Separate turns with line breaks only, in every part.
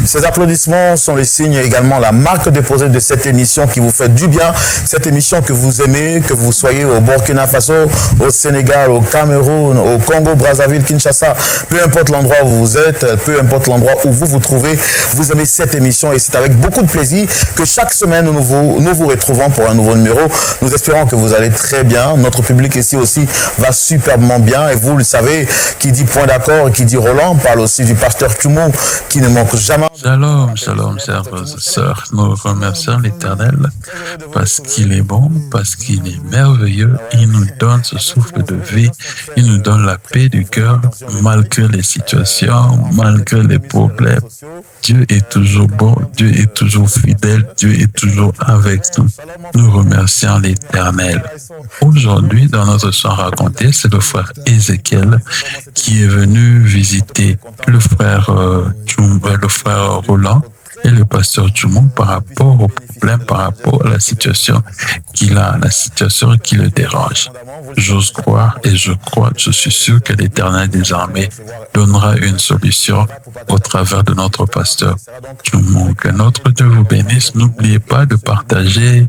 Ces applaudissements sont les signes également, la marque déposée de cette émission qui vous fait du bien, cette émission que vous aimez, que vous soyez au Burkina Faso, au Sénégal, au Cameroun, au Congo, Brazzaville, Kinshasa, peu importe l'endroit où vous êtes, peu importe l'endroit où vous vous trouvez, vous aimez cette émission et c'est avec beaucoup de plaisir que chaque semaine nous vous retrouvons pour un nouveau numéro. Nous espérons que vous allez très bien. Notre public ici aussi va superbement bien et vous le savez, qui dit point d'accord, qui dit Roland, parle aussi du pasteur Tumo qui ne manque jamais.
Shalom, shalom, chers frères et sœurs. Nous remercions l'Éternel parce qu'il est bon, parce qu'il est merveilleux. Il nous donne ce souffle de vie. Il nous donne la paix du cœur malgré les situations, malgré les problèmes. Dieu est toujours bon, Dieu est toujours fidèle, Dieu est toujours avec nous. Nous remercions l'Éternel. Aujourd'hui, dans notre chant raconté, c'est le frère Ézéchiel qui est venu visiter le frère Roland et le pasteur Jumon par rapport au problème, par rapport à la situation qu'il a, la situation qui le dérange. J'ose croire et je crois, je suis sûr que l'Éternel des armées donnera une solution au travers de notre pasteur Jumon. Que notre Dieu vous bénisse. N'oubliez pas de partager,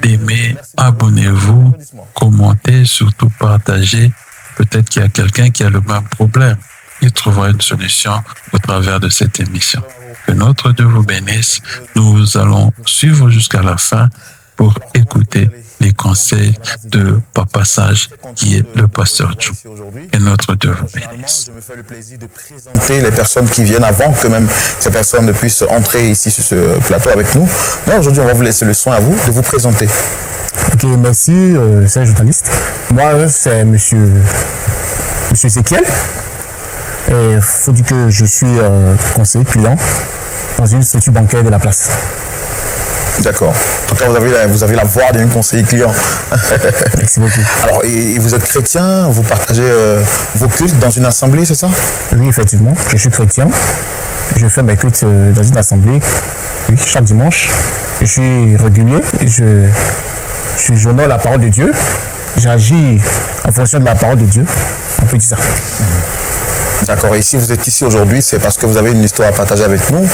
d'aimer, abonnez-vous, commentez, surtout partagez. Peut-être qu'il y a quelqu'un qui a le même problème. Il trouvera une solution au travers de cette émission. Que notre Dieu vous bénisse. Nous allons suivre jusqu'à la fin pour écouter les conseils de Papa Sage, qui est le pasteur Chou. Et notre Dieu vous bénisse.
Je me fais le plaisir de présenter les personnes qui viennent avant que même ces personnes ne puissent entrer ici sur ce plateau avec nous. Mais aujourd'hui, on va vous laisser le soin à vous de vous présenter.
Ok, merci, c'est un journaliste. Moi, c'est monsieur Ézéchiel. Il faut dire que je suis conseiller client dans une structure bancaire de la place.
D'accord. En tout cas, vous avez la voix d'un conseiller client.
Merci beaucoup.
Alors, et vous êtes chrétien, vous partagez vos cultes dans une assemblée, c'est ça?
Oui, effectivement, je suis chrétien. Je fais mes cultes dans une assemblée, oui, chaque dimanche. Je suis régulier, j'honore la parole de Dieu. J'agis en fonction de la parole de Dieu. On peut dire ça.
D'accord. Et si vous êtes ici aujourd'hui, c'est parce que vous avez une histoire à partager avec nous.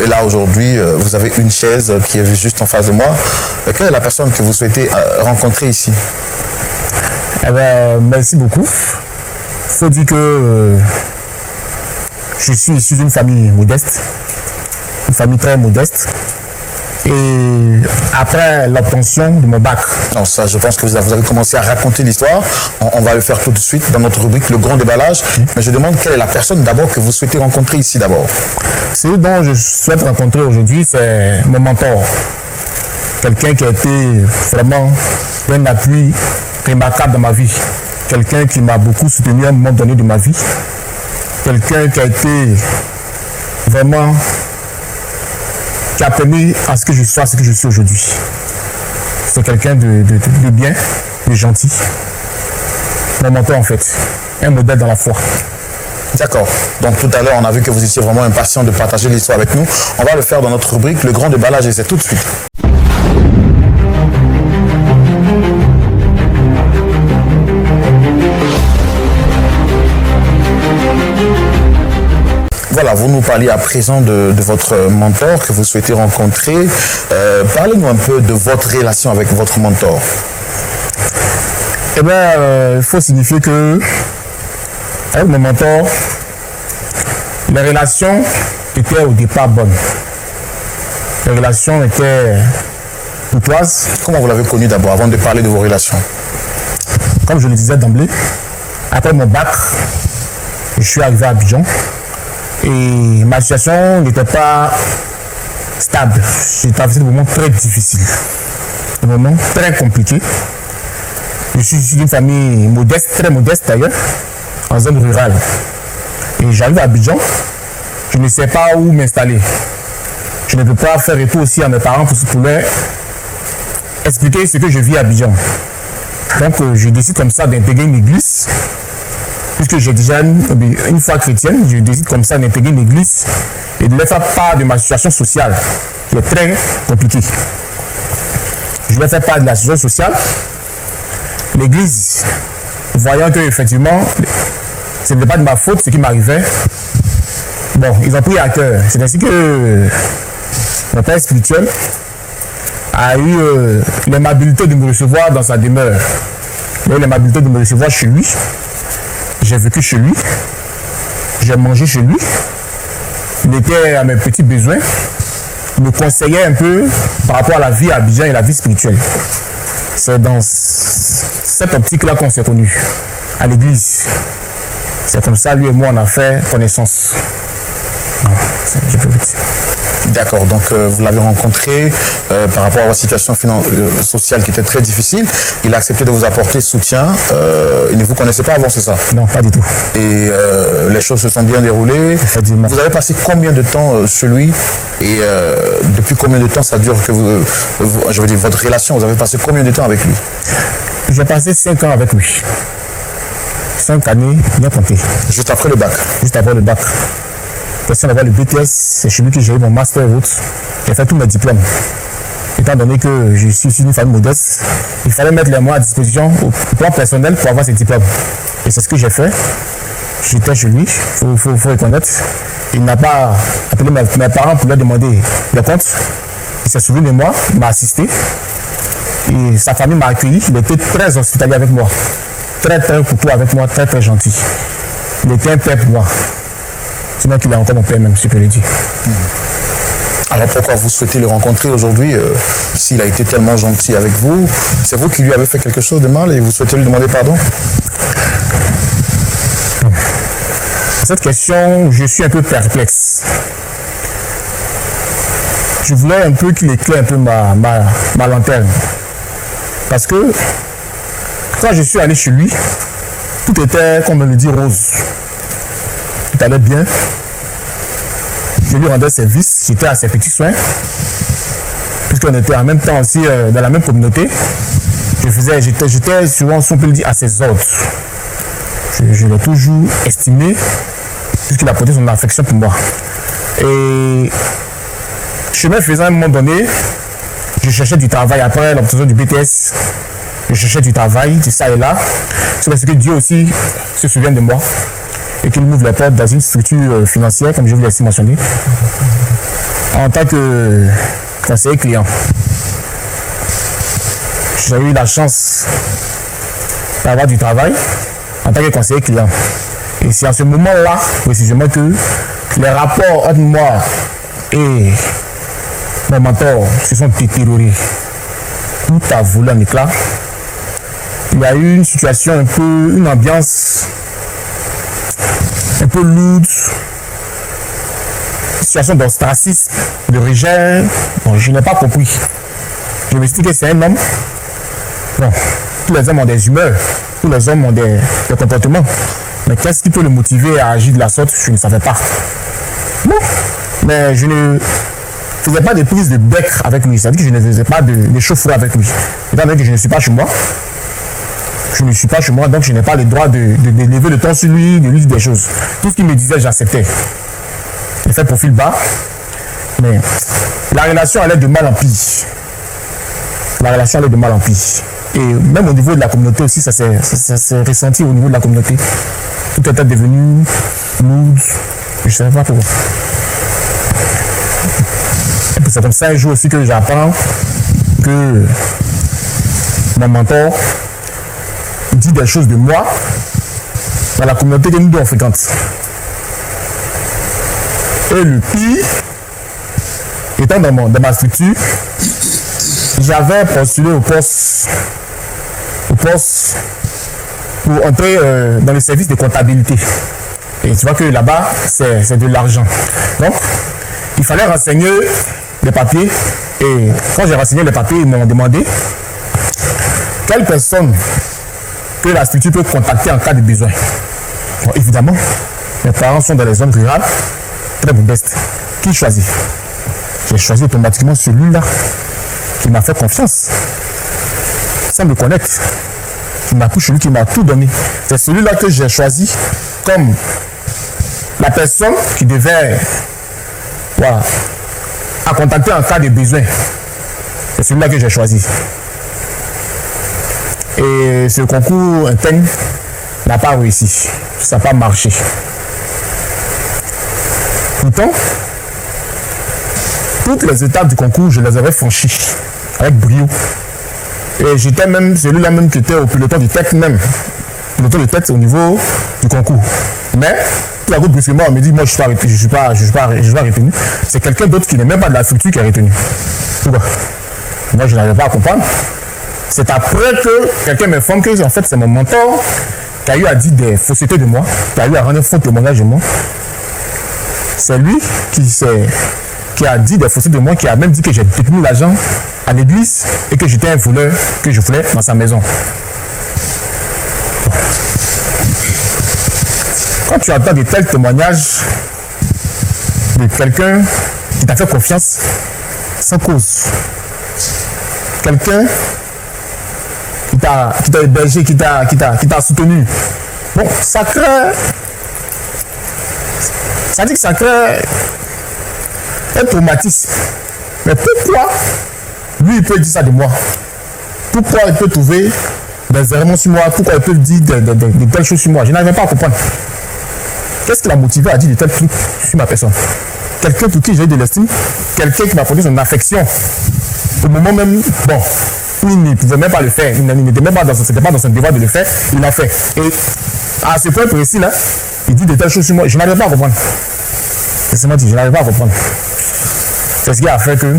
Et là, aujourd'hui, vous avez une chaise qui est juste en face de moi. Quelle est la personne que vous souhaitez rencontrer ici?
Eh bien, merci beaucoup. Il faut dire que je suis issu d'une famille modeste, une famille très modeste. Et après l'obtention de mon bac.
Non, ça, je pense que vous avez commencé à raconter l'histoire. On va le faire tout de suite dans notre rubrique, le grand déballage. Mais je demande quelle est la personne d'abord que vous souhaitez rencontrer ici d'abord.
Celui dont je souhaite rencontrer aujourd'hui, c'est mon mentor. Quelqu'un qui a été vraiment un appui remarquable dans ma vie. Quelqu'un qui m'a beaucoup soutenu à un moment donné de ma vie. Quelqu'un qui a été vraiment... qui a permis à ce que je sois ce que je suis aujourd'hui. C'est quelqu'un de bien, de gentil. Mon mentor en fait. Un modèle dans la foi.
D'accord. Donc tout à l'heure, on a vu que vous étiez vraiment impatient de partager l'histoire avec nous. On va le faire dans notre rubrique, le grand déballage, et c'est tout de suite. Voilà, vous nous parliez à présent de votre mentor que vous souhaitez rencontrer. Parlez-nous un peu de votre relation avec votre mentor.
Eh bien, il faut signifier que avec mon mentor, les relations étaient au départ bonnes. Les relations étaient courtoises.
Comment vous l'avez connu d'abord, avant de parler de vos relations?
Comme je le disais d'emblée, après mon bac, je suis arrivé à Abidjan. Et ma situation n'était pas stable. J'ai traversé des moments très difficiles, des moments très compliqués. Je suis d'une famille modeste, très modeste d'ailleurs, en zone rurale. Et j'arrive à Abidjan, je ne sais pas où m'installer. Je ne peux pas faire retour aussi à mes parents pour leur expliquer ce que je vis à Abidjan. Donc je décide comme ça d'intégrer une église. Puisque j'ai déjà une foi chrétienne, je décide comme ça d'intégrer une église et de leur faire part de ma situation sociale, qui est très compliquée. Je leur fais part de la situation sociale. L'église, voyant que effectivement, ce n'était pas de ma faute ce qui m'arrivait, Bon, ils ont pris à cœur. C'est ainsi que mon père spirituel a eu l'aimabilité de me recevoir dans sa demeure. Il a eu l'aimabilité de me recevoir chez lui. J'ai vécu chez lui. J'ai mangé chez lui. Il était à mes petits besoins. Il me conseillait un peu par rapport à la vie à Abidjan et la vie spirituelle. C'est dans cette optique-là qu'on s'est connus, à l'église. C'est comme ça, lui et moi, on a fait connaissance. Je peux vous dire.
D'accord, donc vous l'avez rencontré par rapport à votre situation sociale qui était très difficile. Il a accepté de vous apporter soutien. Il ne vous connaissait pas avant, c'est ça?
Non, pas du tout.
Et les choses se sont bien déroulées. Vous avez passé combien de temps chez lui? Et depuis combien de temps ça dure que je veux dire, votre relation, vous avez passé combien de temps avec lui?
J'ai passé 5 ans avec lui. 5 années, bien compté.
Juste après le bac?
Juste après le bac. Question d'avoir le BTS, c'est chez lui que j'ai eu mon master route. J'ai fait tous mes diplômes. Étant donné que je suis issu d'une famille modeste, il fallait mettre les moyens à disposition au plan personnel pour avoir ces diplômes. Et c'est ce que j'ai fait. J'étais chez lui, il faut reconnaître. Il n'a pas appelé mes parents pour leur demander des comptes. Il s'est souvenu de moi, il m'a assisté. Et sa famille m'a accueilli. Il était très hospitalier avec moi. Très, très courtois avec moi, très, très gentil. Il était un père pour moi. Sinon qu'il est encore mon père même, si je peux le dire.
Alors pourquoi vous souhaitez le rencontrer aujourd'hui s'il a été tellement gentil avec vous? C'est vous qui lui avez fait quelque chose de mal et vous souhaitez lui demander pardon?
Cette question, je suis un peu perplexe. Je voulais un peu qu'il éclaire un peu ma lanterne. Parce que quand je suis allé chez lui, tout était, comme on le dit, rose. Tout allait bien. Je lui rendais service, j'étais à ses petits soins. Puisqu'on était en même temps aussi dans la même communauté. J'étais souvent, si on peut le dire, à ses ordres. Je l'ai toujours estimé, puisqu'il a porté son affection pour moi. Et chemin faisant, à un moment donné, je cherchais du travail après l'obtention du BTS. Je cherchais du travail, de ça et là. C'est parce que Dieu aussi se souvient de moi et qu'il m'ouvre la porte dans une structure financière, comme je vous l'ai aussi mentionné, en tant que conseiller client. J'ai eu la chance d'avoir du travail en tant que conseiller client. Et c'est à ce moment-là, précisément, que les rapports entre moi et mon mentor se sont détériorés. Tout a volé en éclats. Il y a eu une situation une ambiance un peu lourde, une situation d'ostracisme, de rejet. Bon, je n'ai pas compris. Je me suis dit que c'est un homme. Bon, tous les hommes ont des humeurs, tous les hommes ont des comportements. Mais qu'est-ce qui peut le motiver à agir de la sorte? Je ne savais pas. Bon, mais je ne faisais pas de prise de bec avec lui. C'est-à-dire que je ne faisais pas de chaufferie avec lui. Étant donné que je ne suis pas chez moi, donc je n'ai pas le droit de lever le ton sur lui, de lui dire des choses. Tout ce qu'il me disait, j'acceptais. J'ai fait profil bas, mais la relation allait de mal en pire. Et même au niveau de la communauté aussi, ça s'est ressenti au niveau de la communauté. Tout était devenu lourd. Je ne savais pas pourquoi. Et puis c'est comme ça un jour aussi que j'apprends que mon mentor dit des choses de moi dans la communauté que nous deux on fréquente. Et le pire, étant dans ma structure, j'avais postulé au poste pour entrer dans le service de comptabilité. Et tu vois que là-bas, c'est de l'argent. Donc, il fallait renseigner les papiers. Et quand j'ai renseigné les papiers, ils m'ont demandé quelle personne que la structure peut contacter en cas de besoin. Bon, évidemment, mes parents sont dans les zones rurales, très modestes. Qui choisit? J'ai choisi automatiquement celui-là qui m'a fait confiance, sans me connaître. Il m'a pris celui qui m'a tout donné. C'est celui-là que j'ai choisi comme la personne qui devait à contacter en cas de besoin. C'est celui-là que j'ai choisi. Et ce concours interne n'a pas réussi. Ça n'a pas marché. Pourtant, toutes les étapes du concours, je les avais franchies avec brio. Et j'étais même celui-là même qui était au peloton de tête même. Peloton de tête au niveau du concours. Mais, tout à coup, brusquement, on me dit, moi, je ne suis pas retenu. C'est quelqu'un d'autre qui n'est même pas de la structure qui est retenu. Pourquoi? Moi, je n'arrivais pas à comprendre. C'est après que quelqu'un m'informe que, en fait, c'est mon mentor qui a eu à dire des faussetés de moi, qui a eu à rendre un faux témoignage de moi. C'est lui qui a dit des faussetés de moi, qui a même dit que j'ai détenu l'argent à l'église et que j'étais un voleur, que je voulais dans sa maison. Quand tu entends de tels témoignages de quelqu'un qui t'a fait confiance sans cause, quelqu'un qui t'a hébergé, qui t'a soutenu, bon, ça crée, ça dit que ça crée un traumatisme. Mais pourquoi lui il peut dire ça de moi? Pourquoi il peut trouver des éléments sur moi? Pourquoi il peut dire de telles choses sur moi? Je n'arrive pas à comprendre. Qu'est-ce qui l'a motivé à dire de tels trucs sur ma personne? Quelqu'un pour qui j'ai eu de l'estime, quelqu'un qui m'a produit son affection. Au moment même, bon, il ne pouvait même pas le faire, il n'était même pas dans son devoir de le faire, il l'a fait. Et à ce point précis là, il dit de telles choses sur moi, je n'arrive pas à comprendre. C'est moi dit, je n'arrive pas à comprendre. C'est ce qui a fait que,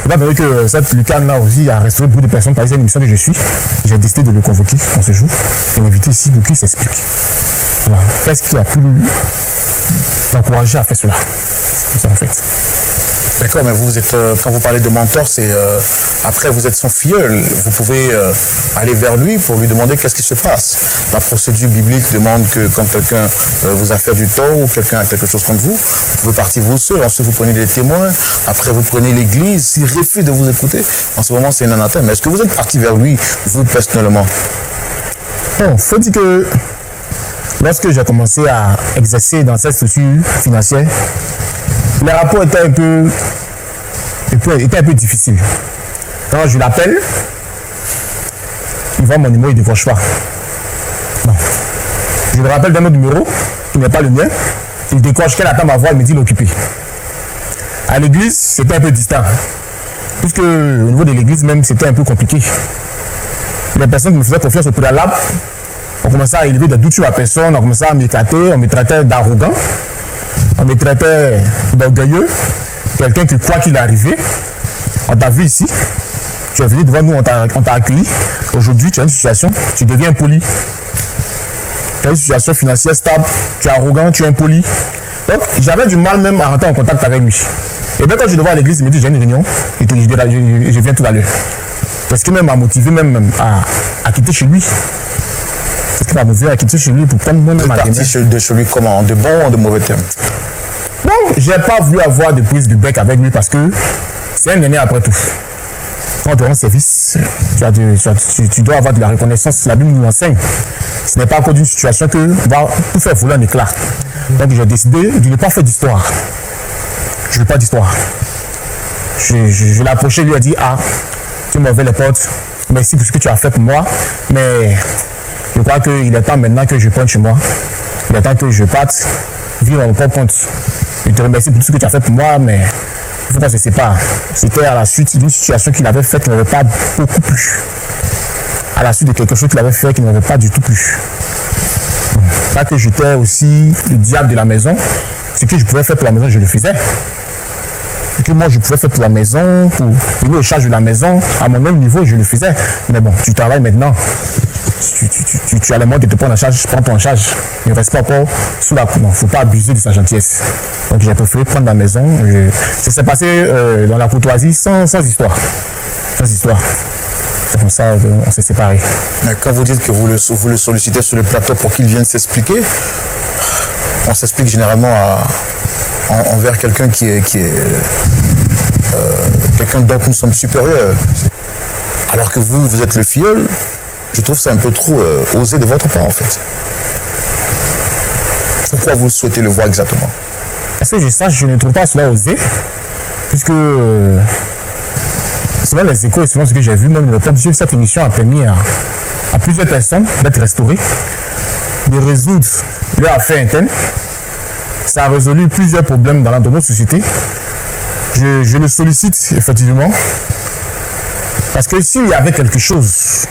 étant donné que cette lucane là aussi a restauré beaucoup de personnes par une émission que je suis, j'ai décidé de le convoquer en ce jour et l'inviter ici pour qu'il s'explique. Voilà. Qu'est-ce qui a pu l'encourager à faire cela? C'est ça en fait.
D'accord, mais vous êtes, quand vous parlez de mentor, c'est après vous êtes son filleul. Vous pouvez aller vers lui pour lui demander qu'est-ce qui se passe. La procédure biblique demande que quand quelqu'un vous a fait du tort ou quelqu'un a quelque chose contre vous, vous pouvez partir vous seul. Ensuite, vous prenez des témoins. Après, vous prenez l'église. S'il refuse de vous écouter, en ce moment, c'est un anathème. Mais est-ce que vous êtes parti vers lui, vous personnellement?
Bon, faut dire que lorsque j'ai commencé à exercer dans cette structure financière, les rapports étaient un peu difficiles. Quand je l'appelle, il voit mon numéro, il ne décroche pas. Non. Je me rappelle d'un autre numéro qui n'est pas le mien. Il décroche, qu'elle attend ma voix, il me dit l'occuper. À l'église, c'était un peu distant. Puisque au niveau de l'église même, c'était un peu compliqué. Les personnes qui me faisaient confiance au préalable, on commençait à élever des doutes sur la personne, on commençait à m'éclater, on me traitait d'arrogant, on me traitait d'orgueilleux, quelqu'un qui croit qu'il est arrivé. On t'a vu ici, tu es venu devant nous, on t'a accueilli. Aujourd'hui, tu as une situation, tu deviens impoli. Tu as une situation financière stable, tu es arrogant, tu es impoli. Donc, j'avais du mal même à rentrer en contact avec lui. Et bien, quand je le vois à l'église, il me dit j'ai une réunion, et je viens tout à l'heure. C'est ce qui m'a motivé même à quitter chez lui. C'est ce qui m'a motivé à quitter chez lui pour prendre moi-même
à partir de chez lui comment? De bons ou de mauvais termes?
Bon, j'ai pas voulu avoir de prise du bec avec lui parce que c'est un aîné après tout. Quand on te rend service, tu dois avoir de la reconnaissance. La Bible nous enseigne. Ce n'est pas encore d'une situation que va tout faire voler un éclat. Donc j'ai décidé de ne pas faire d'histoire. Je ne veux pas d'histoire. Je l'ai approché, lui a dit ah, tu m'as ouvert les portes. Merci pour ce que tu as fait pour moi. Mais je crois qu'il est temps maintenant que je prenne chez moi. Il est temps que je parte vivre à mon propre compte. Je te remercie pour tout ce que tu as fait pour moi, mais il faut qu'on se sépare. C'était à la suite d'une situation qu'il avait faite qui n'avait pas beaucoup plu. À la suite de quelque chose qu'il avait fait qui n'avait pas du tout plu. Pas que j'étais aussi le diable de la maison. Ce que je pouvais faire pour la maison, je le faisais. Ce que moi je pouvais faire pour la maison, pour venir au charge de la maison, à mon même niveau, je le faisais. Mais bon, tu travailles maintenant. Tu as les moyens de te prendre en charge, prends-toi en charge. Ne reste pas encore sous la coupe. Il ne faut pas abuser de sa gentillesse. Donc j'ai préféré prendre la maison. Ça s'est passé dans la courtoisie sans histoire. Sans histoire. C'est comme ça qu'on s'est séparés.
Mais quand vous dites que vous le sollicitez sur le plateau pour qu'il vienne s'expliquer, on s'explique généralement envers quelqu'un qui est quelqu'un dont nous sommes supérieurs. Alors que vous êtes le filleul, je trouve ça un peu trop osé de votre part en fait. Pourquoi vous souhaitez le voir exactement?
Parce que je sache, je ne trouve pas cela osé, puisque selon les échos et selon ce que j'ai vu, même le temps de suivre cette émission a permis à plusieurs personnes d'être restaurées, de résoudre leur affaire interne ça a résolu plusieurs problèmes dans notre société. Je le sollicite effectivement. Parce que s'il y avait quelque chose,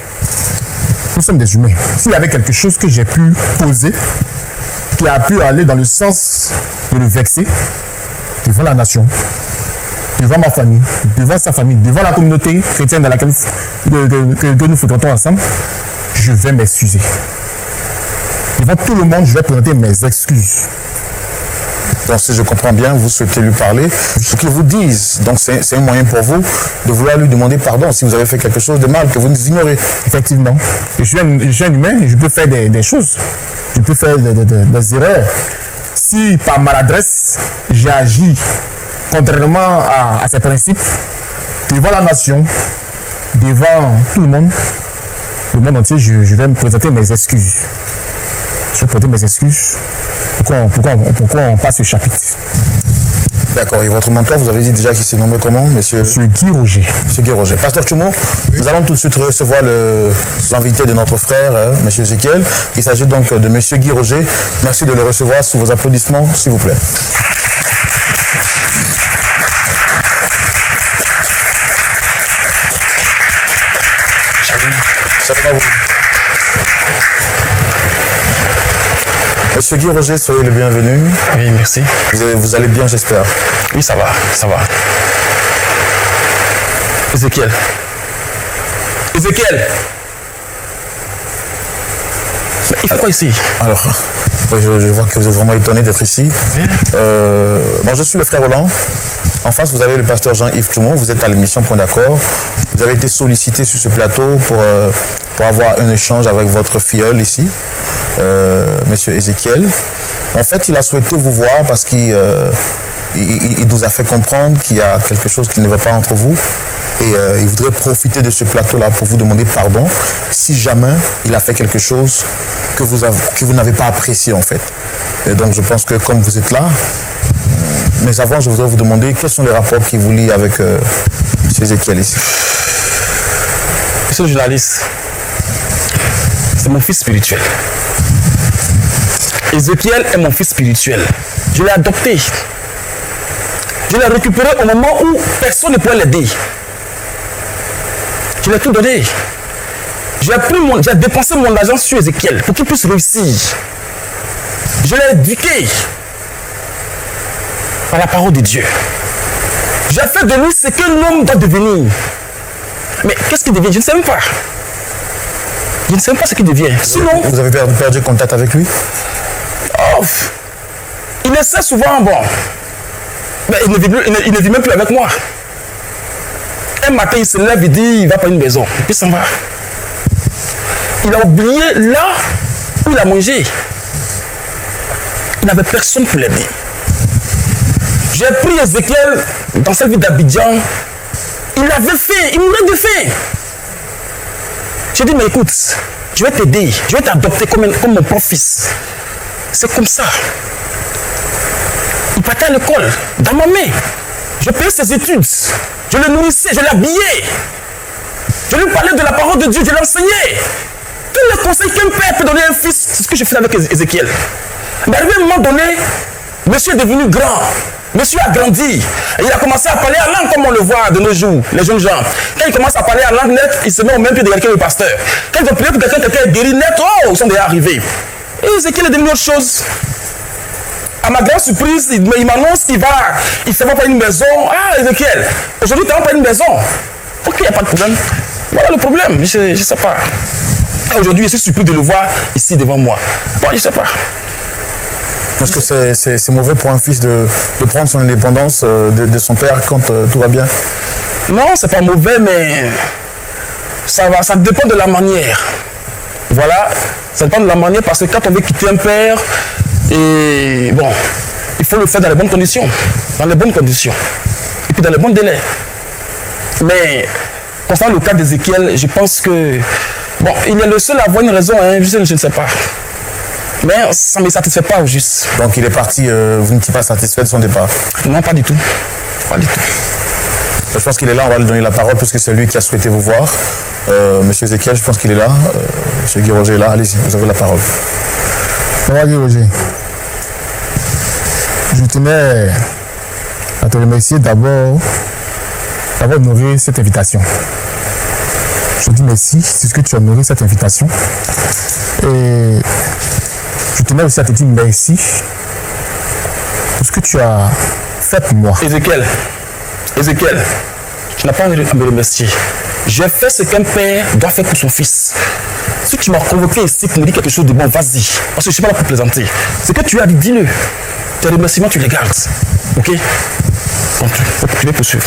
nous sommes des humains, s'il y avait quelque chose que j'ai pu poser, qui a pu aller dans le sens de le vexer, devant la nation, devant ma famille, devant sa famille, devant la communauté chrétienne dans laquelle que nous fréquentons ensemble, je vais m'excuser. Devant tout le monde, je vais présenter mes excuses.
Donc, si je comprends bien, vous souhaitez lui parler, ce qu'il vous dise. Donc, c'est un moyen pour vous de vouloir lui demander pardon si vous avez fait quelque chose de mal que vous nous ignorez.
Effectivement. Je suis un humain et je peux faire des choses. Je peux faire des erreurs. Si par maladresse, j'ai agi contrairement à ces principes, devant la nation, devant tout le monde entier, je vais me présenter mes excuses. Je vais présenter mes excuses. Pourquoi on passe ce chapitre?
D'accord. Et votre mentor, vous avez dit déjà qu'il s'est nommé comment, monsieur?
Monsieur Guy Roger.
Monsieur Guy Roger. Pasteur Tchoumo, nous allons tout de suite recevoir l'invité de notre frère, monsieur Ezekiel. Il s'agit donc de monsieur Guy Roger. Merci de le recevoir sous vos applaudissements, s'il vous plaît. Salut à vous. Monsieur Guy Roger, soyez le bienvenu.
Oui, merci.
Vous allez bien, j'espère.
Oui, ça va, ça va. Ezekiel. Ezekiel. Il fait quoi ici?
Alors, je vois que vous êtes vraiment étonné d'être ici. Bon, je suis le frère Roland. En face, vous avez le pasteur Jean-Yves Tchoumo. Vous êtes à l'émission Point d'accord. Vous avez été sollicité sur ce plateau pour avoir un échange avec votre filleul ici, monsieur Ezekiel. En fait, il a souhaité vous voir parce qu'il nous a fait comprendre qu'il y a quelque chose qui ne va pas entre vous. Et il voudrait profiter de ce plateau-là pour vous demander pardon si jamais il a fait quelque chose que vous n'avez pas apprécié en fait. Et donc je pense que comme vous êtes là, mais avant je voudrais vous demander quels sont les rapports qui vous lient avec M. Ezekiel ici.
Monsieur le journaliste, c'est mon fils spirituel. Ezekiel est mon fils spirituel. Je l'ai adopté. Je l'ai récupéré au moment où personne ne pouvait l'aider. Je l'ai tout donné. J'ai dépensé mon argent sur Ezekiel pour qu'il puisse réussir. Je l'ai éduqué par la parole de Dieu. J'ai fait de lui ce que l'homme doit devenir. Mais qu'est-ce qu'il devient? Je ne sais même pas. Je ne sais même pas ce qu'il devient. Sinon...
Vous avez perdu contact avec lui?
Oh, il essaie souvent, bon. Mais il ne vit même plus avec moi. Un matin, il se lève et dit il va pas une maison. Et puis il s'en va. Il a oublié là où il a mangé. Il n'avait personne pour l'aider. J'ai pris Ezekiel dans cette ville d'Abidjan. Il avait faim, il mourait de faim. J'ai dit mais écoute, je vais t'aider, je vais t'adopter comme mon propre fils. C'est comme ça. Il partait à l'école, dans ma main. Je payais ses études. Je le nourrissais, je l'habillais. Je lui parlais de la parole de Dieu, je l'enseignais. Tous les conseils qu'un père peut donner à un fils, c'est ce que je fais avec Ezekiel. Mais arrivé à un moment donné, monsieur est devenu grand. Monsieur a grandi. Et il a commencé à parler à langue comme on le voit de nos jours, les jeunes gens. Quand il commence à parler à langue net, il se met au même pied de quelqu'un, le pasteur. Quand il va prier pour quelqu'un est guéri net, oh, ils sont déjà arrivés. Et Ezekiel est devenu autre chose. À ma grande surprise, il m'annonce qu'il s'en va pas une maison. Ah, Ezekiel, aujourd'hui, tu n'as pas une maison. Ok, il n'y a pas de problème. Voilà le problème, je ne sais pas. Aujourd'hui, je suis surpris de le voir ici devant moi. Bon, je ne sais pas.
Est-ce que c'est mauvais pour un fils de prendre son indépendance de son père quand tout va bien?
Non, c'est pas mauvais, mais ça dépend de la manière. Voilà, ça dépend de la manière parce que quand on veut quitter un père, et bon, il faut le faire dans les bonnes conditions. Dans les bonnes conditions. Et puis dans les bons délais. Mais, concernant le cas d'Ezekiel, je pense que, bon, il est le seul à avoir une raison, hein, je ne sais pas. Mais ça ne me satisfait pas au juste.
Donc il est parti, vous n'étiez pas satisfait de son départ?
Non, pas du tout. Pas du tout.
Je pense qu'il est là, on va lui donner la parole puisque c'est lui qui a souhaité vous voir. Monsieur Ezekiel, je pense qu'il est là. Monsieur Guy Roger est là, allez-y, vous avez la parole.
Ça va, Guy Roger? Je tenais à te remercier d'avoir honoré cette invitation. Je dis merci, c'est ce que tu as honoré cette invitation. Et je tenais aussi à te dire merci pour ce que tu as fait pour moi.
Ézéchiel, tu n'as pas à me remercier. J'ai fait ce qu'un père doit faire pour son fils. Si tu m'as convoqué ici pour me dire quelque chose de bon, vas-y. Parce que je ne suis pas là pour plaisanter. Ce que tu as dit, dis-le. Tes remerciements, tu les gardes. Ok? Donc, tu vas poursuivre.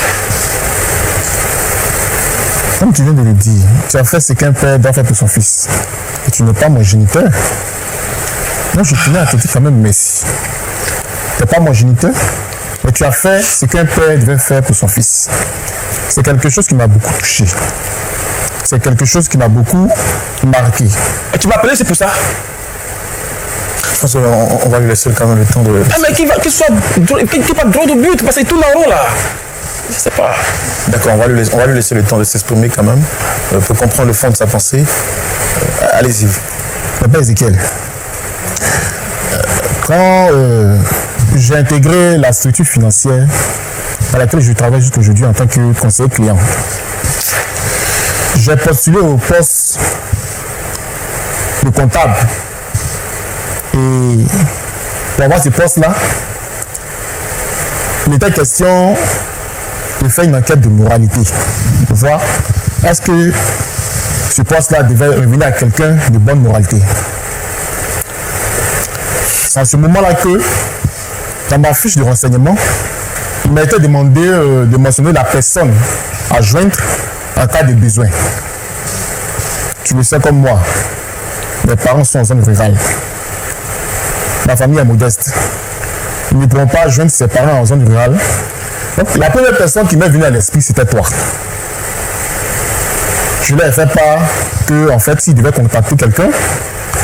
Comme tu viens de le dire, tu as fait ce qu'un père doit faire pour son fils. Et tu n'es pas mon géniteur. Moi, je tenais à te dire quand même merci. Tu n'es pas mon géniteur, mais tu as fait ce qu'un père devait faire pour son fils. C'est quelque chose qui m'a beaucoup touché. C'est quelque chose qui m'a beaucoup marqué.
Et tu m'as appelé, c'est pour ça?
Je pense qu'on va lui laisser quand même le temps de...
Ah mais qu'il va droit au but, parce qu'il tourne en rond là. Je sais pas.
D'accord, on va lui laisser le temps de s'exprimer quand même, pour comprendre le fond de sa pensée. Allez-y.
Papa Ézéchiel, quand j'ai intégré la structure financière dans laquelle je travaille jusqu'aujourd'hui en tant que conseiller client, j'ai postulé au poste de comptable. Et pour avoir ce poste-là, il était question de faire une enquête de moralité, pour voir est-ce que ce poste-là devait revenir à quelqu'un de bonne moralité. C'est à ce moment-là que, dans ma fiche de renseignement, il m'a été demandé de mentionner la personne à joindre en cas de besoin. Tu le sais comme moi, mes parents sont en zone rurale. Ma famille est modeste. Ils ne pourront pas joindre ses parents en zone rurale. Donc, la première personne qui m'est venue à l'esprit, c'était toi. Je leur ai fait part que, en fait, s'ils devaient contacter quelqu'un,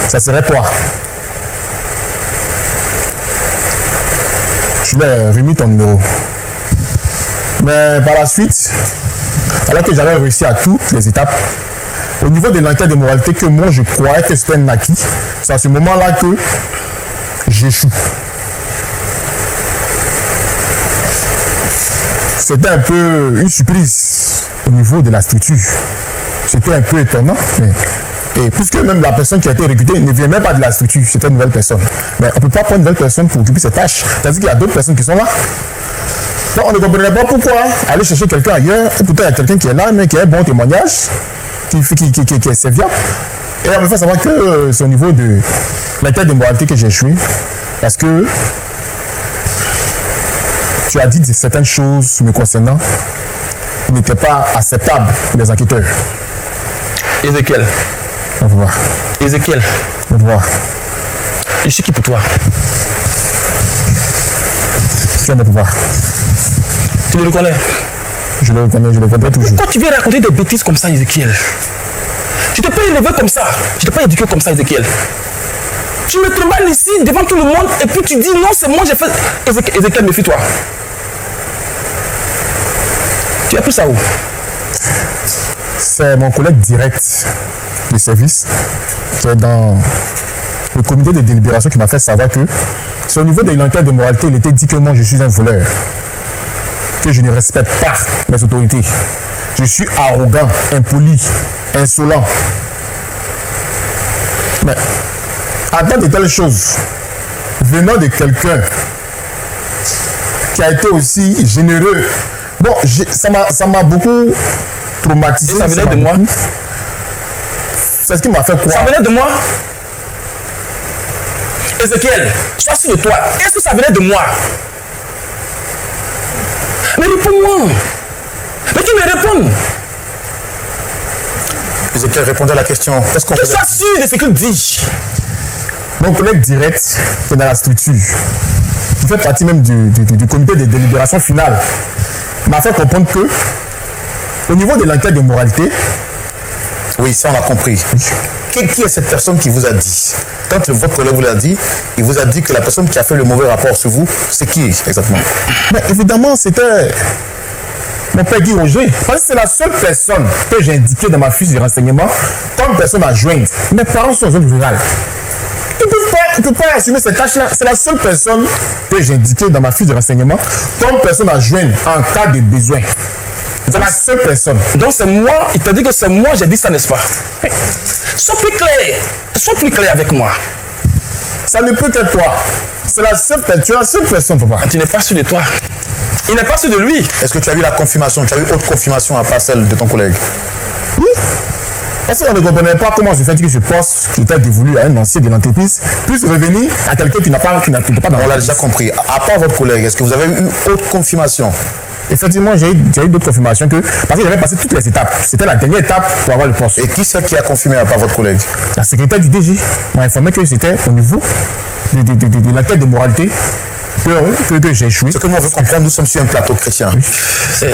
ça serait toi. Je leur ai remis ton numéro. Mais par la suite, alors que j'avais réussi à toutes les étapes, au niveau de l'enquête de moralité que moi je croyais que c'était un acquis, c'est à ce moment-là que j'échoue. C'était un peu une surprise au niveau de la structure. C'était un peu étonnant. Et puisque même la personne qui a été recrutée ne vient même pas de la structure, c'était une nouvelle personne. Mais on ne peut pas prendre une nouvelle personne pour occuper cette tâche. C'est-à-dire qu'il y a d'autres personnes qui sont là. Donc on ne comprenait pas pourquoi aller chercher quelqu'un ailleurs. Et pourtant il y a quelqu'un qui est là, mais qui a un bon témoignage, qui est serviable. Et on me fait savoir que c'est au niveau de l'enquête de moralité que j'ai échoué. Parce que tu as dit certaines choses me concernant qui n'étaient pas acceptables pour les enquêteurs.
Ézéchiel.
On va voir.
Ézéchiel.
On va voir.
Je suis qui pour toi?
Tu as mon pouvoir.
Tu me reconnais?
Je le reconnais toujours.
Pourquoi tu viens raconter des bêtises comme ça, Ézéchiel? Tu t'es pas élevé comme ça. Tu t'es pas éduqué comme ça, Ézéchiel. Tu me trembles ici devant tout le monde et puis tu dis non, c'est moi, j'ai fait. Ézéchiel, méfie-toi. Tu as pris ça où?
C'est mon collègue direct de service qui est dans le comité de délibération qui m'a fait savoir que c'est au niveau de l'enquête de moralité, il était dit que moi je suis un voleur, que je ne respecte pas mes autorités. Je suis arrogant, impoli, insolent. Mais attends de telles choses venant de quelqu'un qui a été aussi généreux. Bon, ça m'a beaucoup traumatisé.
Et ça venait de moi?
C'est ce qui m'a fait croire.
Ça venait de moi? Ézéchiel, sois sûr de toi. Est-ce que ça venait de moi? Mais réponds-moi. Mais tu me réponds.
Ézéchiel, répondez à la question. Qu'est-ce qu'on
Que sois sûr de ce qu'il dit.
Mon collègue direct qui est dans la structure, qui fait partie même du comité de délibération finale, m'a fait comprendre que au niveau de l'enquête de moralité,
oui, ça on a compris. Qui est cette personne qui vous a dit? Quand votre collègue vous l'a dit, il vous a dit que la personne qui a fait le mauvais rapport sur vous, c'est qui exactement?
Mais évidemment, c'était mon père Guy Roger. Parce que c'est la seule personne que j'ai indiquée dans ma fiche de renseignement comme personne à joindre. Mes parents sont en zone rurale. Ils ne peuvent pas pas assumer cette tâche-là. C'est la seule personne que j'ai indiquée dans ma fiche de renseignement comme personne à joindre en cas de besoin. C'est la seule personne.
Donc c'est moi, il t'a dit que c'est moi, j'ai dit ça, n'est-ce pas? Sois plus clair. Sois plus clair avec moi.
Ça ne peut qu'être toi. C'est la seule personne. Tu es la seule personne, papa.
Tu n'es pas sûr de toi. Il n'est pas sûr de lui.
Est-ce que tu as eu la confirmation? Tu as eu autre confirmation à part celle de ton collègue?
Oui. Parce qu'on ne comprenait pas comment se fait que ce poste qui était dévolu à un ancien de l'entreprise puisse revenir à quelqu'un qui n'a pas dans
On l'a déjà compris. À part votre collègue, est-ce que vous avez eu autre confirmation?
Effectivement, j'ai eu d'autres confirmations parce qu'il avait passé toutes les étapes. C'était la dernière étape pour avoir le poste.
Et qui c'est qui a confirmé à part votre collègue?
La secrétaire du DG m'a informé que c'était au niveau de l'enquête de moralité que j'ai échoué.
Ce que nous on veut comprendre, nous sommes sur un plateau chrétien.
Oui.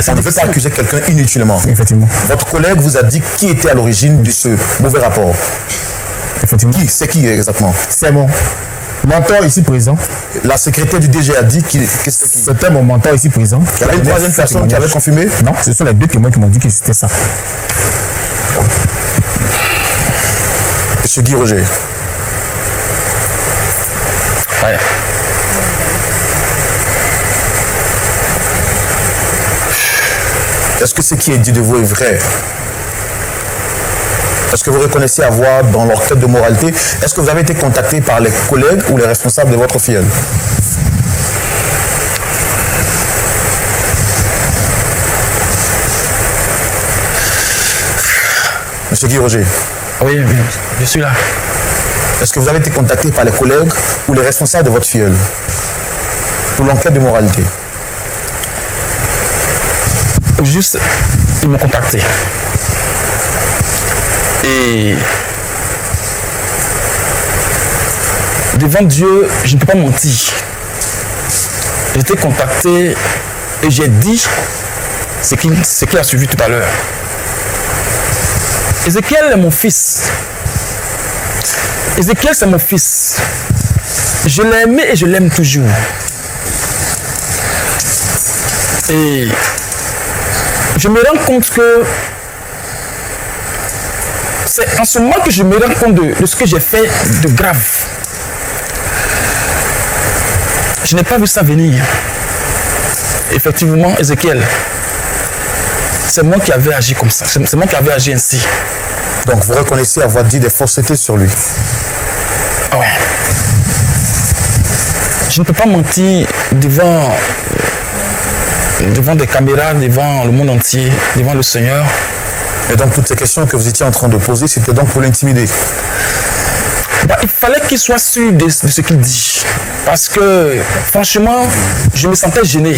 On ne veut pas accuser quelqu'un inutilement.
Effectivement.
Votre collègue vous a dit qui était à l'origine de ce mauvais rapport.
Effectivement.
C'est qui exactement?
C'est mon mentor ici présent.
La secrétaire du DG a dit que c'était qui?
C'était mon mentor ici présent.
Il y avait une troisième personne qui avait confirmé?
Non, ce sont les deux témoins qui m'ont dit que c'était ça.
Monsieur Guy Roger.
Ouais.
Est-ce que ce qui est dit de vous est vrai? Est-ce que vous reconnaissez avoir dans leur quête de moralité, est-ce que vous avez été contacté par les collègues ou les responsables de votre filleule? Monsieur Guy Roger.
Oui, je suis là.
Est-ce que vous avez été contacté par les collègues ou les responsables de votre filleule pour l'enquête de moralité?
Juste, ils m'ont contacté. Et devant Dieu, je ne peux pas mentir. J'ai été contacté et j'ai dit ce qu'il a suivi tout à l'heure. Ézéchiel est mon fils. Ézéchiel, c'est mon fils. Je l'ai aimé et je l'aime toujours. Et je me rends compte que c'est en ce moment que je me rends compte de ce que j'ai fait de grave. Je n'ai pas vu ça venir. Effectivement, Ézéchiel, c'est moi qui avais agi comme ça. C'est moi qui avais agi ainsi.
Donc vous reconnaissez avoir dit des faussetés sur lui?
Ouais. Je ne peux pas mentir devant des caméras, devant le monde entier, devant le Seigneur.
Et donc toutes ces questions que vous étiez en train de poser, c'était donc pour l'intimider?
Il fallait qu'il soit sûr de ce qu'il dit. Parce que, franchement, je me sentais gêné.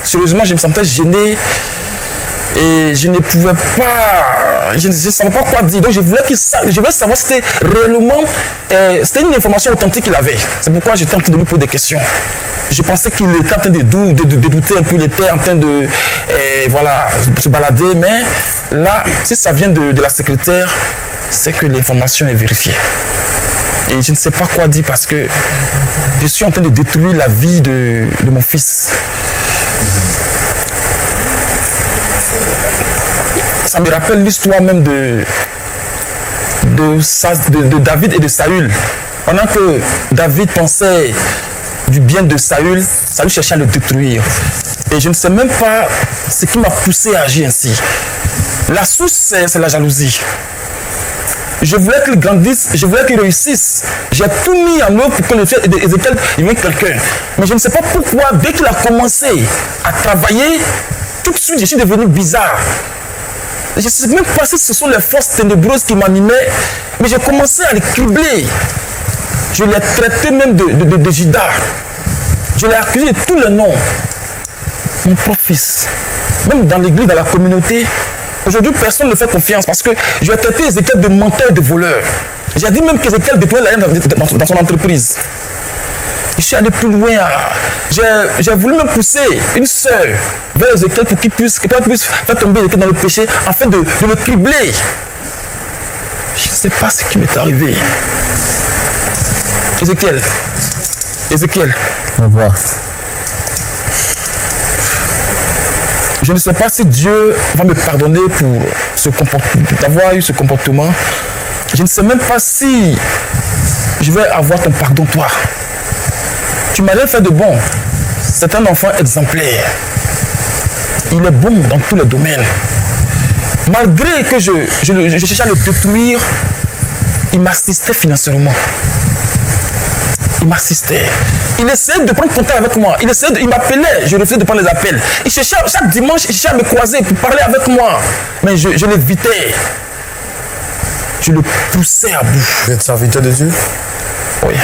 Sérieusement, je me sentais gêné. Et je ne pouvais pas... Je ne savais pas quoi dire. Donc, je voulais savoir si c'était réellement... c'était une information authentique qu'il avait. C'est pourquoi j'étais en train de lui poser des questions. Je pensais qu'il était en train de douter un peu. Il était en train de se balader. Mais là, si ça vient de la secrétaire, c'est que l'information est vérifiée. Et je ne sais pas quoi dire parce que je suis en train de détruire la vie de mon fils. Ça me rappelle l'histoire même de David et de Saül. Pendant que David pensait du bien de Saül, Saül cherchait à le détruire. Et je ne sais même pas ce qui m'a poussé à agir ainsi. La source, c'est la jalousie. Je voulais qu'il grandisse, je voulais qu'il réussisse. J'ai tout mis en œuvre pour que le fils d'Ézéchiel devienne quelqu'un. Mais je ne sais pas pourquoi, dès qu'il a commencé à travailler, tout de suite, je suis devenu bizarre. Je ne sais même pas si ce sont les forces ténébreuses qui m'animaient, mais j'ai commencé à les cribler. Je l'ai traité même de Judas. Je l'ai accusé de tous les noms. Mon propre fils. Même dans l'église, dans la communauté, aujourd'hui, personne ne fait confiance parce que je vais traiter Ézéchiel de menteur, de voleur. J'ai dit même qu'Ézéchiel détruisait la haine dans son entreprise. Je suis allé plus loin. J'ai voulu me pousser une sœur vers Ézéchiel pour qu'il puisse faire tomber Ézéchiel dans le péché afin de le cribler. Je ne sais pas ce qui m'est arrivé. Ézéchiel.
Au revoir.
Je ne sais pas si Dieu va me pardonner pour d'avoir eu ce comportement. Je ne sais même pas si je vais avoir ton pardon, toi. Tu m'as rien fait de bon. C'est un enfant exemplaire. Il est bon dans tous les domaines. Malgré que je cherchais à le détruire, il m'assistait financièrement. Il m'assistait. Il essayait de prendre contact avec moi. Il m'appelait. Je refusais de prendre les appels. Il cherchait, chaque dimanche, il cherchait à me croiser pour parler avec moi. Mais je l'évitais. Je le poussais à bout.
Vous êtes serviteur de Dieu?
Oui.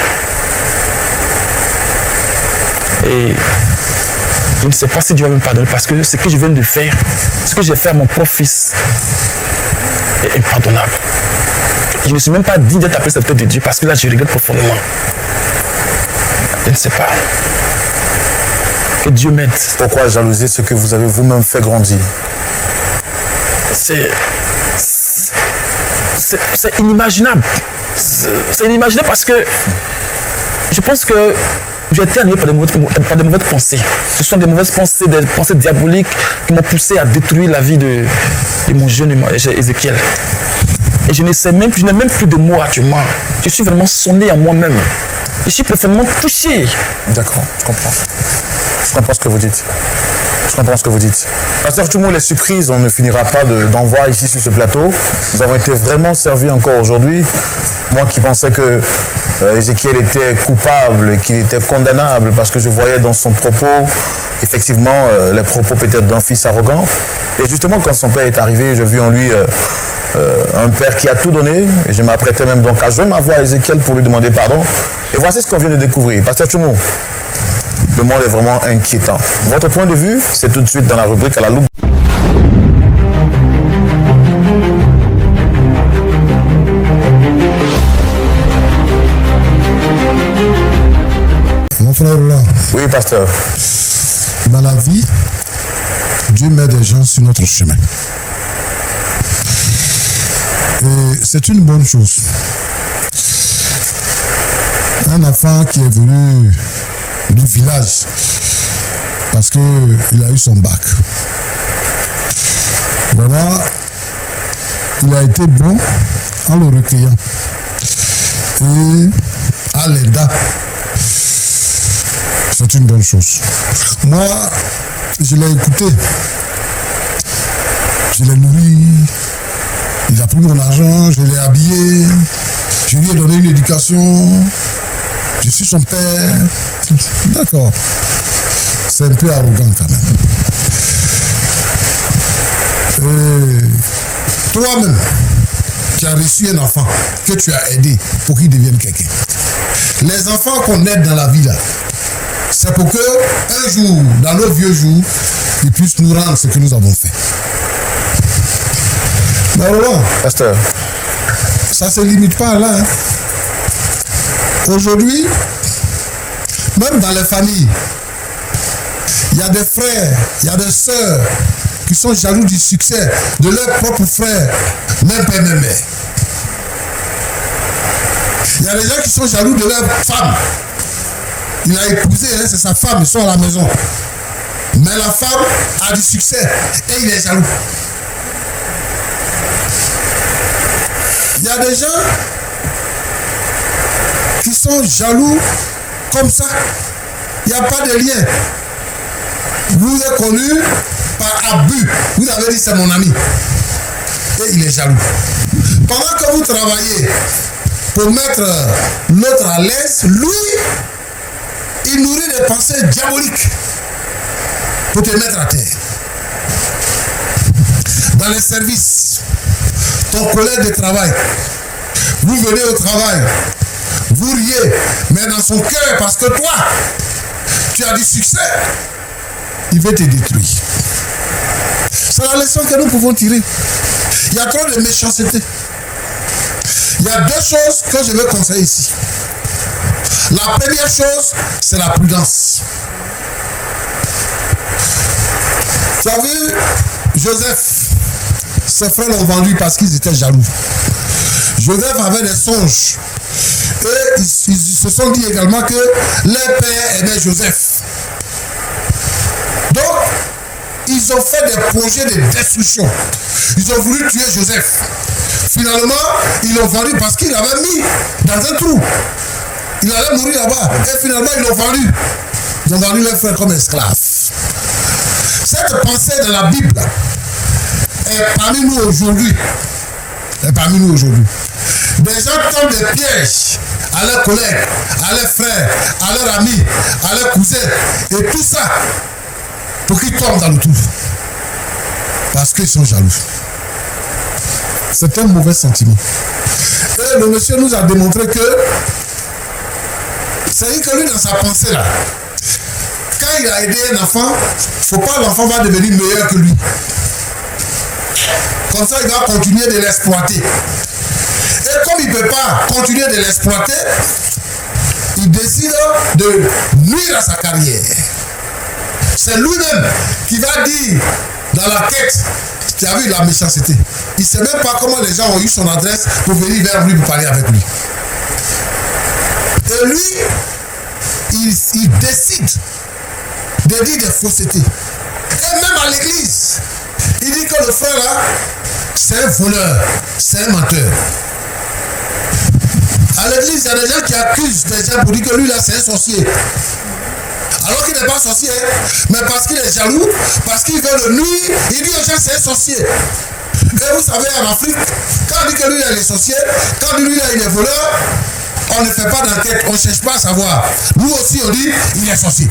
Et je ne sais pas si Dieu va me pardonner parce que ce que je viens de faire, ce que j'ai fait à mon propre fils est impardonnable. Je ne suis même pas digne d'être appelé serviteur de Dieu parce que là, je regrette profondément. Je ne sais pas. Que Dieu m'aide.
Pourquoi jalouser ce que vous avez vous-même fait grandir?
C'est inimaginable. C'est inimaginable parce que je pense que j'ai été animé par de mauvaises pensées. Ce sont des mauvaises pensées, des pensées diaboliques qui m'ont poussé à détruire la vie de mon jeune Ézéchiel. Et je n'ai même plus de mots actuellement. Je suis vraiment sonné à moi-même. Je suis profondément touché.
D'accord, je comprends. Je comprends ce que vous dites. Je comprends ce que vous dites. Pasteur, tout le monde est surprise, on ne finira pas d'en voir ici sur ce plateau. Nous avons été vraiment servis encore aujourd'hui. Moi qui pensais que Ézéchiel était coupable, qu'il était condamnable, parce que je voyais dans son propos, effectivement, les propos peut-être d'un fils arrogant. Et justement, quand son père est arrivé, j'ai vu en lui un père qui a tout donné. Et je m'apprêtais même donc à jouer ma voix à Ézéchiel pour lui demander pardon. Et voici ce qu'on vient de découvrir. Pasteur Tchoumou, le monde est vraiment inquiétant. Votre point de vue, c'est tout de suite dans la rubrique à la loupe.
Mon frère là,
Oui, pasteur.
dans la vie, Dieu met des gens sur notre chemin. Et c'est une bonne chose. Un enfant qui est venu du village parce qu'il a eu son bac. Voilà, il a été bon en le recueillant et à l'aida. C'est une bonne chose. Moi, je l'ai écouté. Je l'ai nourri. Il a pris mon argent, je l'ai habillé. Je lui ai donné une éducation. Je suis son père. D'accord. C'est un peu arrogant quand même. Et toi-même, tu as reçu un enfant que tu as aidé pour qu'il devienne quelqu'un. Les enfants qu'on aide dans la vie là, c'est pour que un jour, dans nos vieux jours, ils puissent nous rendre ce que nous avons fait. Mais voilà,
Pasteur.
ça ne se limite pas là. Hein. Aujourd'hui, même dans les familles, il y a des frères, il y a des sœurs qui sont jaloux du succès de leurs propres frères, même père, même mère. Il y a des gens qui sont jaloux de leur femme. Il a épousé, hein, c'est sa femme, ils sont à la maison. Mais la femme a du succès et il est jaloux. Il y a des gens qui sont jaloux comme ça. Il n'y a pas de lien. Vous êtes connu par abus. Vous avez dit c'est mon ami. Et il est jaloux. Pendant que vous travaillez pour mettre l'autre à l'aise, lui, il nourrit des pensées diaboliques pour te mettre à terre. Dans les services, ton collègue de travail, vous venez au travail, vous riez, mais dans son cœur, parce que toi, tu as du succès, il veut te détruire. C'est la leçon que nous pouvons tirer. Il y a trop de méchanceté. Il y a deux choses que je veux conseiller ici. La première chose, c'est la prudence. Tu as vu, Joseph, ses frères l'ont vendu parce qu'ils étaient jaloux. Joseph avait des songes. Et ils se sont dit également que leur père aimait Joseph. Donc, ils ont fait des projets de destruction. Ils ont voulu tuer Joseph. Finalement, ils l'ont vendu parce qu'il l'avait mis dans un trou. Il allait mourir là-bas. Et finalement, ils l'ont vendu. Ils ont vendu leur frère comme esclave. Cette pensée de la Bible est parmi nous aujourd'hui. Est parmi nous aujourd'hui. Des gens tombent des pièges à leurs collègues, à leurs frères, à leurs amis, à leurs cousins. Et tout ça pour qu'ils tombent dans le trou. Parce qu'ils sont jaloux. C'est un mauvais sentiment. Et le monsieur nous a démontré que c'est que lui, dans sa pensée là, quand il a aidé un enfant, il ne faut pas que l'enfant va devenir meilleur que lui. Comme ça, il va continuer de l'exploiter. Et comme il ne peut pas continuer de l'exploiter, il décide de nuire à sa carrière. C'est lui-même qui va dire dans la quête, tu as vu la méchanceté. Il ne sait même pas comment les gens ont eu son adresse pour venir vers lui pour parler avec lui. Et lui, il décide de dire des faussetés. Et même à l'église, il dit que le frère là, c'est un voleur, c'est un menteur. À l'église, il y a des gens qui accusent des gens pour dire que lui là, c'est un sorcier. Alors qu'il n'est pas sorcier, mais parce qu'il est jaloux, parce qu'il veut le nuire, il dit aux gens c'est un sorcier. Et vous savez, en Afrique, quand on dit que lui là, il est sorcier, quand lui là, il est voleur, on ne fait pas d'enquête, on ne cherche pas à savoir. Nous aussi, on dit, il est sorcier.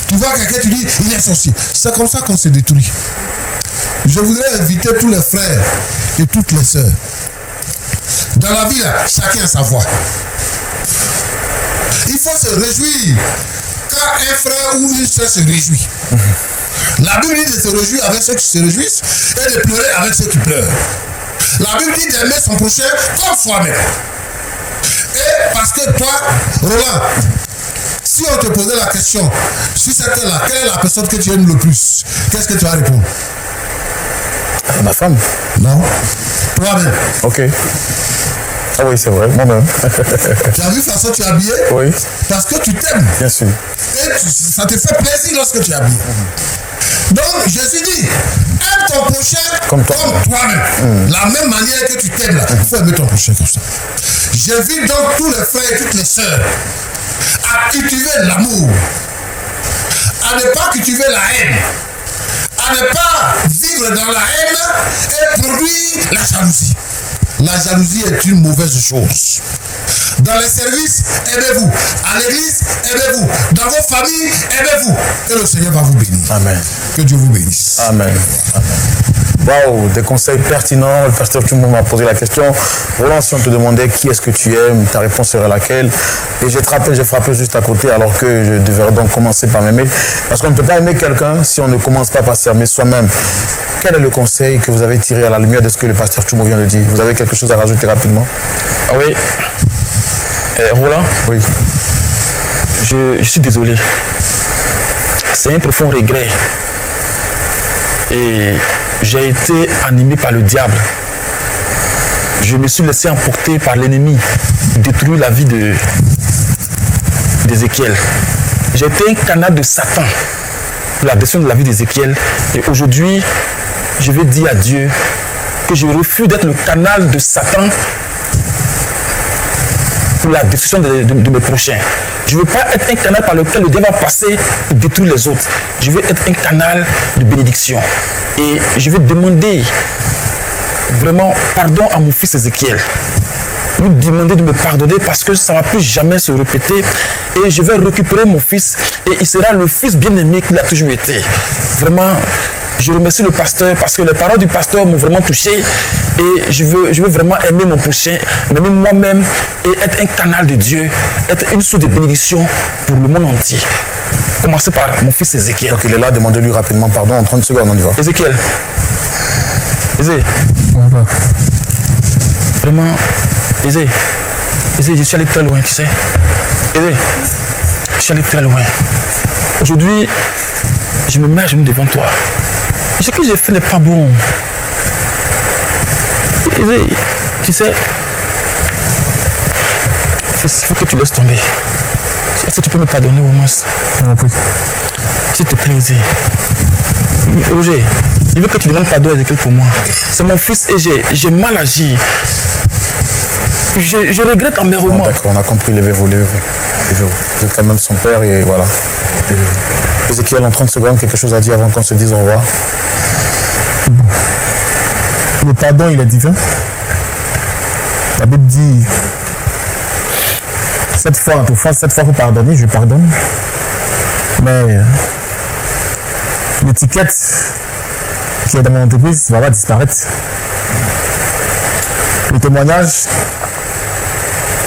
Tu vois quelqu'un, tu dis, il est sorcier. C'est comme ça qu'on se détruit. Je voudrais inviter tous les frères et toutes les sœurs. Dans la vie, là, chacun a sa voix. Il faut se réjouir quand un frère ou une sœur se réjouit. La Bible dit de se réjouir avec ceux qui se réjouissent et de pleurer avec ceux qui pleurent. La Bible dit d'aimer son prochain comme soi-même. Et parce que toi, Roland, si on te posait la question, sur cette terre-là, quelle est la personne que tu aimes le plus? Qu'est-ce que tu vas répondre?
Ma femme.
Non. Toi-même.
Ok. Ah oui, c'est vrai, moi-même.
Tu as vu la façon dont tu es habillé?
Oui.
Parce que tu t'aimes.
Bien sûr.
Et ça te fait plaisir lorsque tu es habillé. Donc, Jésus dit, aime ton prochain comme toi-même. La même manière que tu t'aimes là. Il faut aimer ton prochain comme ça. J'invite donc tous les frères et toutes les sœurs à cultiver l'amour, à ne pas cultiver la haine, à ne pas vivre dans la haine et produire la jalousie. La jalousie est une mauvaise chose. Dans les services, aimez-vous. À l'église, aimez-vous. Dans vos familles, aimez-vous. Et le Seigneur va vous bénir.
Amen.
Que Dieu vous bénisse.
Amen. Waouh, des conseils pertinents. Le pasteur Tchoumo m'a posé la question. Roland, si on te demandait qui est-ce que tu aimes, ta réponse serait laquelle? Et j'ai frappé juste à côté alors que je devrais donc commencer par m'aimer. Parce qu'on ne peut pas aimer quelqu'un si on ne commence pas par s'aimer soi-même. Quel est le conseil que vous avez tiré à la lumière de ce que le pasteur Tchoumo vient de dire? Vous avez quelque chose à rajouter rapidement?
Oui. Roland,
oui.
Je suis désolé. C'est un profond regret. Et j'ai été animé par le diable. Je me suis laissé emporter par l'ennemi, détruire la vie d'Ézéchiel. J'ai été un canal de Satan pour la destruction de la vie d'Ézéchiel. Et aujourd'hui, je vais dire à Dieu que je refuse d'être le canal de Satan pour la destruction de mes prochains. Je ne veux pas être un canal par lequel le diable va passer et détruire les autres. Je veux être un canal de bénédiction. Et je vais demander vraiment pardon à mon fils Ézéchiel. Lui demander de me pardonner parce que ça ne va plus jamais se répéter. Et je vais récupérer mon fils et il sera le fils bien-aimé qu'il a toujours été. Vraiment, je remercie le pasteur parce que les paroles du pasteur m'ont vraiment touché. Et je veux vraiment aimer mon prochain, aimer moi-même et être un canal de Dieu, être une source de bénédiction pour le monde entier. Commencez par mon fils Ézéchiel.
Donc il est là, demandez-lui rapidement pardon en 30 secondes, on y va.
Ézéchiel. Vraiment, Ézé, je suis allé très loin, tu sais. Ézé, je suis allé très loin. Aujourd'hui, je me mets à genoux devant toi. Ce que j'ai fait n'est pas bon. Ézé, tu sais, il faut que tu laisses tomber. Est-ce que tu peux me pardonner au moins? S'il te plaît, Ézé. Roger, Je veux que tu demandes pardon à Ézéchiel pour moi. C'est mon fils et j'ai mal agi. Je regrette amèrement.
D'accord, on a compris, levez-vous. Vous êtes quand même son père et voilà. Ézéchiel, en 30 secondes, quelque chose à dire avant qu'on se dise au revoir.
Le pardon, il est divin. La Bible dit, cette fois pour pardonner, je pardonne. Mais l'étiquette qui est dans mon entreprise va disparaître. Le témoignage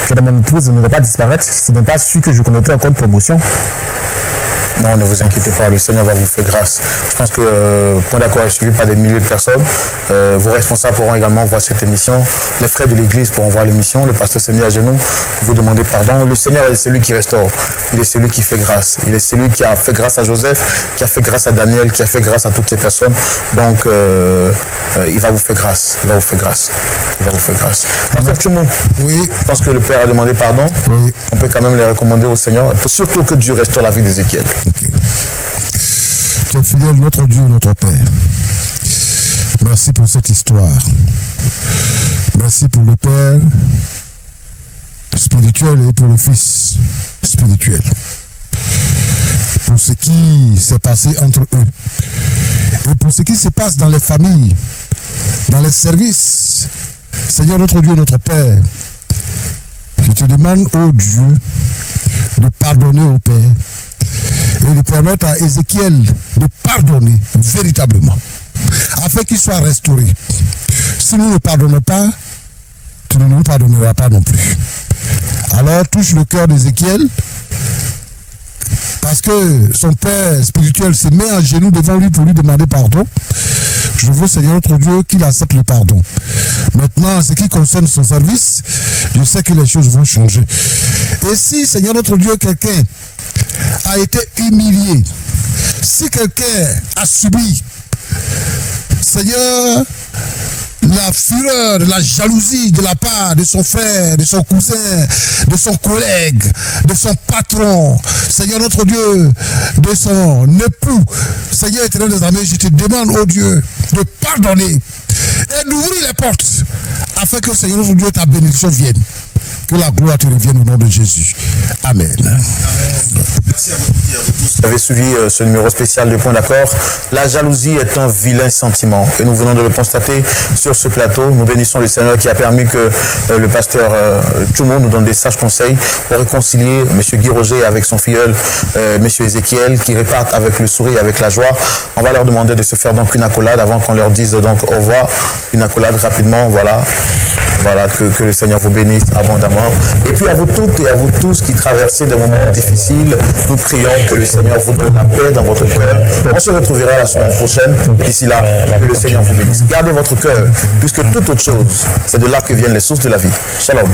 qui est dans mon entreprise ne va pas disparaître. Ce n'est pas celui que je connaîtrais en compte promotion.
Non, ne vous inquiétez pas, le Seigneur va vous faire grâce. Je pense que Point d'accord est suivi par des milliers de personnes. Vos responsables pourront également voir cette émission. Les frères de l'église pourront voir l'émission. Le pasteur s'est mis à genoux, vous demandez pardon. Le Seigneur est celui qui restaure. Il est celui qui fait grâce. Il est celui qui a fait grâce à Joseph, qui a fait grâce à Daniel, qui a fait grâce à toutes ces personnes. Donc, il va vous faire grâce. Il va vous faire grâce. Il va vous faire grâce. Pasteur Tchoumou,
Oui,
je pense que le Père a demandé pardon.
oui.
On peut quand même les recommander au Seigneur. Surtout que Dieu restaure la vie d'Ézéchiel.
Tu es fidèle, notre Dieu, notre Père. Merci pour cette histoire. Merci pour le Père spirituel et pour le Fils spirituel. Pour ce qui s'est passé entre eux. Et pour ce qui se passe dans les familles, dans les services. Seigneur, notre Dieu, notre Père, je te demande, ô Dieu, de pardonner au Père et de permettre à Ézéchiel de pardonner véritablement, afin qu'il soit restauré. Si nous ne pardonnons pas, tu ne nous pardonneras pas non plus. Alors touche le cœur d'Ézéchiel, parce que son père spirituel se met à genoux devant lui pour lui demander pardon. Je veux, Seigneur notre Dieu, qu'il accepte le pardon. Maintenant, en ce qui concerne son service, je sais que les choses vont changer. Et si, Seigneur notre Dieu, quelqu'un a été humilié, si quelqu'un a subi, Seigneur, la fureur, la jalousie de la part de son frère, de son cousin, de son collègue, de son patron, Seigneur notre Dieu, de son époux, Seigneur éternel des armées, je te demande, oh Dieu, de pardonner et d'ouvrir les portes afin que, Seigneur notre Dieu, ta bénédiction vienne. Que la gloire te revienne au nom de Jésus. Amen.
Merci à vous toutes et à vous tous. Vous avez suivi ce numéro spécial de Point d'accord. La jalousie est un vilain sentiment et nous venons de le constater sur ce plateau. Nous bénissons le Seigneur qui a permis que le pasteur Tchoumou nous donne des sages conseils pour réconcilier M. Guy Roger avec son filleul M. Ézéchiel, qui repartent avec le sourire et avec la joie. On va leur demander de se faire donc une accolade avant qu'on leur dise donc au revoir. Une accolade rapidement, voilà. Voilà, que le Seigneur vous bénisse abondamment. Et puis à vous toutes et à vous tous qui traversez des moments difficiles, nous prions que le Seigneur vous donne la paix dans votre cœur. On se retrouvera la semaine prochaine. D'ici là, que le Seigneur vous bénisse. Gardez votre cœur, puisque toute autre chose, c'est de là que viennent les sources de la vie. Shalom.